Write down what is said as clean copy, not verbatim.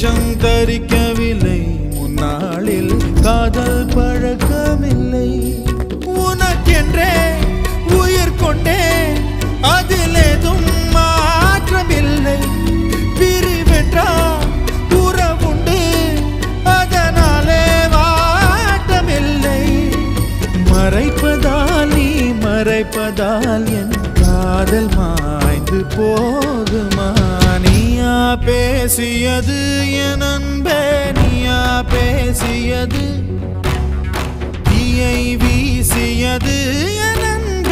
நெஞ்சம் தரிக்கவில்லை, முன்னாளில் காதல் பழக்கமில்லை. உனக்கென்றே உயிர் கொண்டே அதில் ஏதும் மாற்றமில்லை. பிரிவென்றால் உறவுண்டு, அதனாலே வாட்டமில்லை. மறைப்பதால் நீ மறைப்பதால் என் காதல் மாய்ந்து போகுமா? நீயா பேசியது என் அன்பே, நீயா பேசியது தீயை வீசியது என் அன்பே.